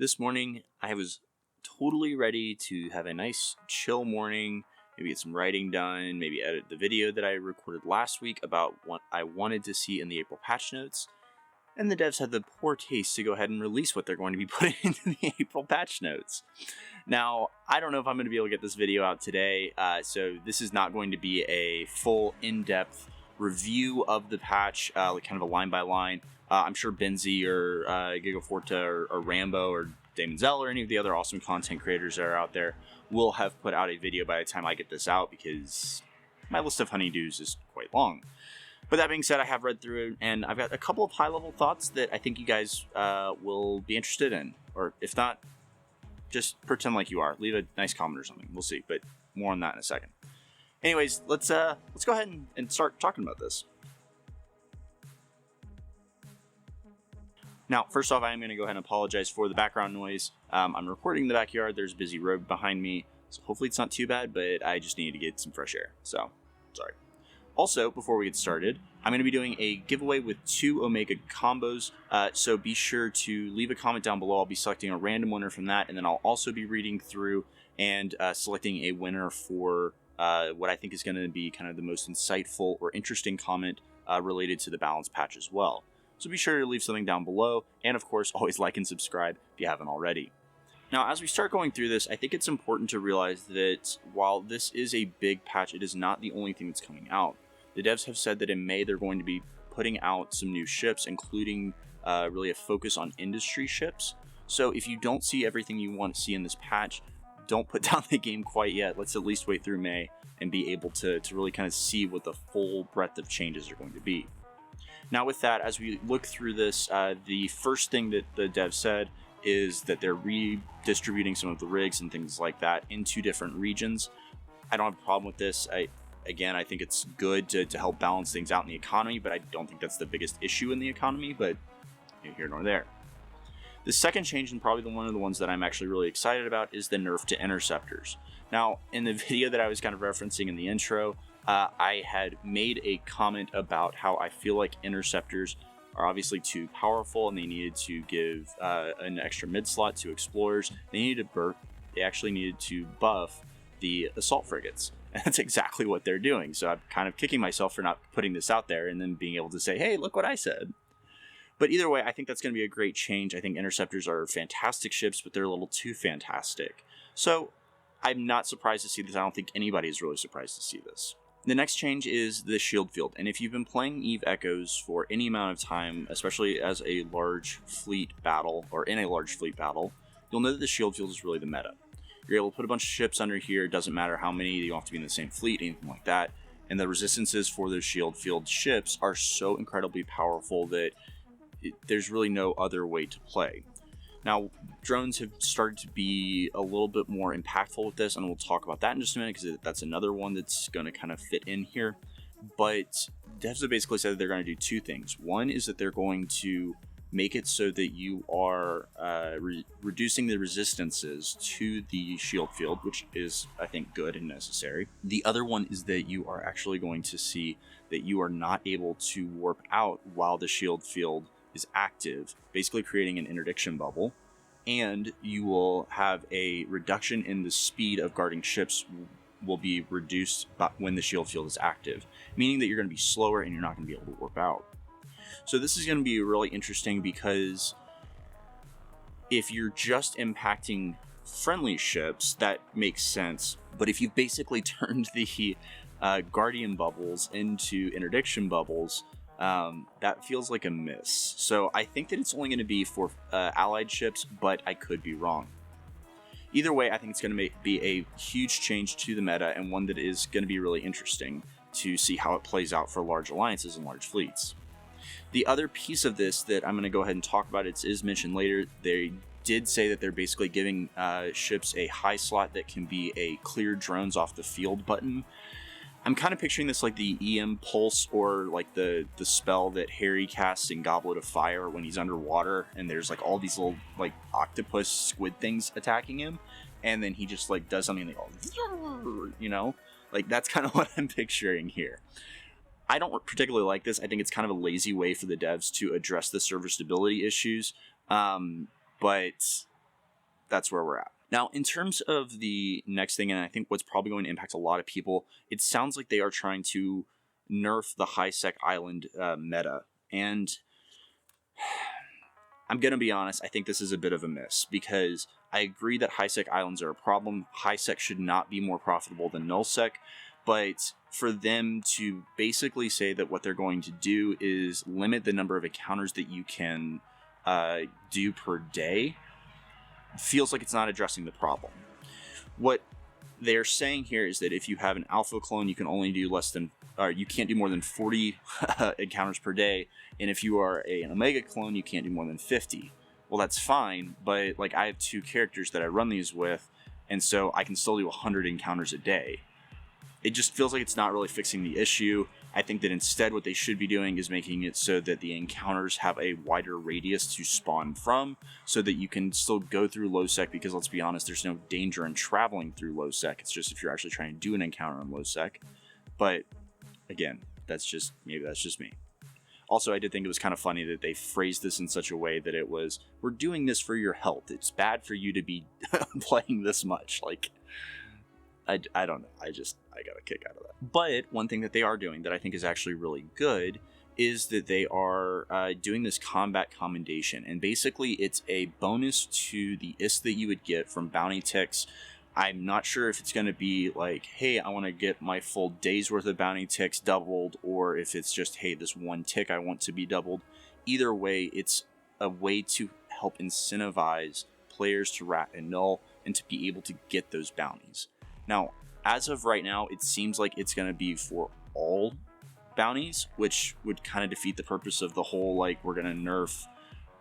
This morning, I was totally ready to have a nice chill morning, maybe get some writing done, maybe edit the video that I recorded last week about what I wanted to see in the April patch notes. And the devs had the poor taste to go ahead and release what they're going to be putting into the April patch notes. Now, I don't know if I'm going to be able to get this video out today, so this is not going to be a full in-depth review of the patch, like kind of a line by line. I'm sure Benzie or Gigaforta or Rambo or Damon Zell or any of the other awesome content creators that are out there will have put out a video by the time I get this out, because my list of honeydews is quite long. But that being said, I have read through it, and I've got a couple of high-level thoughts that I think you guys will be interested in. Or if not, just pretend like you are. Leave a nice comment or something. We'll see, but more on that in a second. Anyways, let's go ahead and start talking about this. Now, first off, I am going to go ahead and apologize for the background noise. I'm recording in the backyard. There's a busy road behind me, so hopefully it's not too bad, but I just need to get some fresh air, so sorry. Also, before we get started, I'm going to be doing a giveaway with 2 Omega combos, so be sure to leave a comment down below. I'll be selecting a random winner from that, and then I'll also be reading through and selecting a winner for what I think is going to be kind of the most insightful or interesting comment related to the balance patch as well. So be sure to leave something down below, and of course, always like and subscribe if you haven't already. Now, as we start going through this, I think it's important to realize that while this is a big patch, it is not the only thing that's coming out. The devs have said that in May they're going to be putting out some new ships, including really a focus on industry ships. So if you don't see everything you want to see in this patch, don't put down the game quite yet. Let's at least wait through May and be able to really kind of see what the full breadth of changes are going to be. Now with that, as we look through this, the first thing that the devs said is that they're redistributing some of the rigs and things like that into different regions. I don't have a problem with this. I think it's good to help balance things out in the economy, but I don't think that's the biggest issue in the economy, but here nor there. The second change, and probably one of the ones that I'm actually really excited about, is the nerf to interceptors. Now, in the video that I was kind of referencing in the intro, I had made a comment about how I feel like interceptors are obviously too powerful and they needed to give an extra mid slot to explorers. They actually needed to buff the assault frigates. And that's exactly what they're doing. So I'm kind of kicking myself for not putting this out there and then being able to say, hey, look what I said. But either way, I think that's going to be a great change. I think interceptors are fantastic ships, but they're a little too fantastic. So I'm not surprised to see this. I don't think anybody is really surprised to see this. The next change is the shield field, and if you've been playing EVE Echoes for any amount of time, especially as a large fleet battle, or in a large fleet battle, you'll know that the shield field is really the meta. You're able to put a bunch of ships under here, it doesn't matter how many, you don't have to be in the same fleet, anything like that, and the resistances for those shield field ships are so incredibly powerful that there's really no other way to play. Now, drones have started to be a little bit more impactful with this, and we'll talk about that in just a minute, because that's another one that's going to kind of fit in here. But devs have basically said that they're going to do 2 things. One is that they're going to make it so that you are reducing the resistances to the shield field, which is, I think, good and necessary. The other one is that you are actually going to see that you are not able to warp out while the shield field is active, basically creating an interdiction bubble, and you will have a reduction in the speed of guarding ships will be reduced when the shield field is active, meaning that you're going to be slower and you're not going to be able to warp out. So this is going to be really interesting, because if you're just impacting friendly ships, that makes sense, but if you've basically turned the guardian bubbles into interdiction bubbles, that feels like a miss. So I think that it's only going to be for allied ships, but I could be wrong. Either way, I think it's going to be a huge change to the meta, and one that is going to be really interesting to see how it plays out for large alliances and large fleets. The other piece of this that I'm going to go ahead and talk about, it is mentioned later, they did say that they're basically giving ships a high slot that can be a clear drones off the field button. I'm kind of picturing this like the EM Pulse, or like the spell that Harry casts in Goblet of Fire when he's underwater and there's like all these little like octopus squid things attacking him, and then he just like does something and they go, you know, like that's kind of what I'm picturing here. I don't particularly like this. I think it's kind of a lazy way for the devs to address the serviceability issues, but that's where we're at. Now, in terms of the next thing, and I think what's probably going to impact a lot of people, it sounds like they are trying to nerf the high-sec island meta. And I'm going to be honest, I think this is a bit of a miss, because I agree that high-sec islands are a problem. High-sec should not be more profitable than null-sec, but for them to basically say that what they're going to do is limit the number of encounters that you can do per day feels like it's not addressing the problem. What they're saying here is that if you have an alpha clone, you can only do you can't do more than 40 encounters per day, and if you are an omega clone, you can't do more than 50. Well, that's fine, but like I have 2 characters that I run these with, and so I can still do 100 encounters a day. It just feels like it's not really fixing the issue. I think that instead what they should be doing is making it so that the encounters have a wider radius to spawn from, so that you can still go through low sec, because let's be honest, there's no danger in traveling through low sec. It's just if you're actually trying to do an encounter in low sec. But again, maybe that's just me. Also, I did think it was kind of funny that they phrased this in such a way that it was, we're doing this for your health. It's bad for you to be playing this much. Like, I don't know. I got a kick out of that. But one thing that they are doing that I think is actually really good is that they are doing this combat commendation. And basically, it's a bonus to the ISK that you would get from bounty ticks. I'm not sure if it's going to be like, hey, I want to get my full day's worth of bounty ticks doubled, or if it's just, hey, this one tick I want to be doubled. Either way, it's a way to help incentivize players to rat and null and to be able to get those bounties. Now, as of right now, it seems like it's going to be for all bounties, which would kind of defeat the purpose of the whole, like, we're going to nerf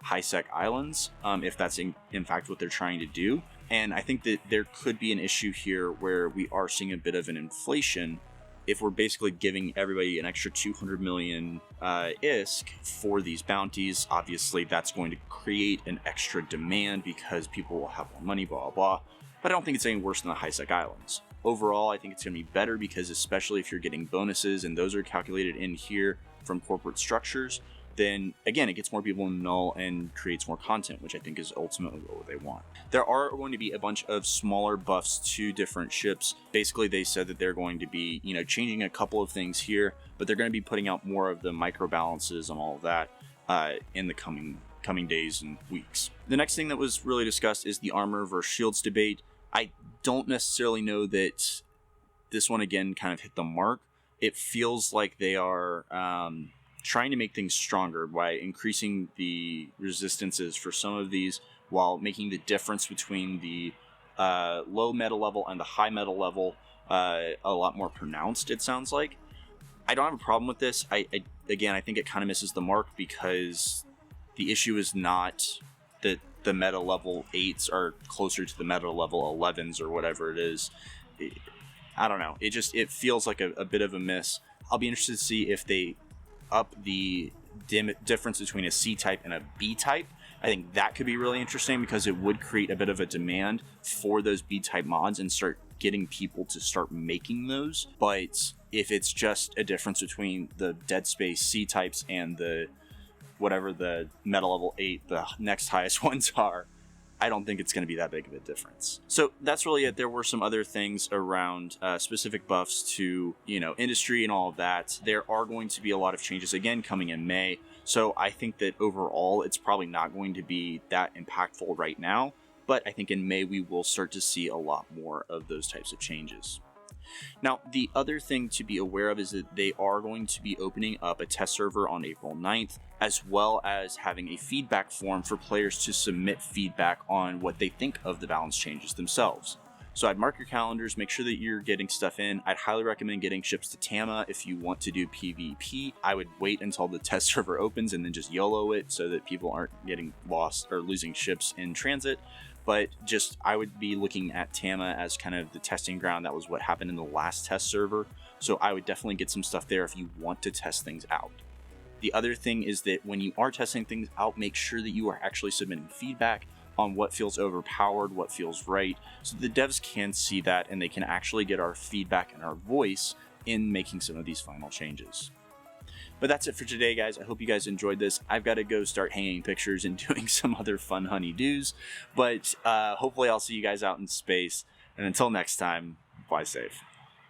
high-sec islands, if that's in fact what they're trying to do. And I think that there could be an issue here where we are seeing a bit of an inflation if we're basically giving everybody an extra 200 million ISK for these bounties. Obviously, that's going to create an extra demand because people will have more money, blah, blah, blah. But I don't think it's any worse than the high-sec islands. Overall, I think it's going to be better because especially if you're getting bonuses and those are calculated in here from corporate structures, then again, it gets more people in null and creates more content, which I think is ultimately what they want. There are going to be a bunch of smaller buffs to different ships. Basically, they said that they're going to be, changing a couple of things here, but they're going to be putting out more of the micro balances and all of that in the coming days and weeks. The next thing that was really discussed is the armor versus shields debate. I don't necessarily know that this one again kind of hit the mark. It feels like they are trying to make things stronger by increasing the resistances for some of these while making the difference between the low meta level and the high meta level a lot more pronounced, it sounds like. I don't have a problem with this. I think it kind of misses the mark because the issue is not that the meta level 8s are closer to the meta level 11s or whatever it is. I don't know. It feels like a bit of a miss. I'll be interested to see if they up the difference between a C type and a B type. I think that could be really interesting because it would create a bit of a demand for those B type mods and start getting people to start making those. But if it's just a difference between the Dead Space C types and the whatever the meta level 8, the next highest ones are, I don't think it's going to be that big of a difference. So that's really it. There were some other things around specific buffs to, industry and all of that. There are going to be a lot of changes again coming in May. So I think that overall, it's probably not going to be that impactful right now. But I think in May, we will start to see a lot more of those types of changes. Now, the other thing to be aware of is that they are going to be opening up a test server on April 9th, as well as having a feedback form for players to submit feedback on what they think of the balance changes themselves. So I'd mark your calendars, make sure that you're getting stuff in. I'd highly recommend getting ships to Tama if you want to do PvP. I would wait until the test server opens and then just YOLO it so that people aren't getting lost or losing ships in transit. But I would be looking at Tama as kind of the testing ground. That was what happened in the last test server. So I would definitely get some stuff there if you want to test things out. The other thing is that when you are testing things out, make sure that you are actually submitting feedback on what feels overpowered, what feels right, so the devs can see that and they can actually get our feedback and our voice in making some of these final changes. But that's it for today, guys. I hope you guys enjoyed this. I've got to go start hanging pictures and doing some other fun honey-dos. But hopefully I'll see you guys out in space. And until next time, fly safe.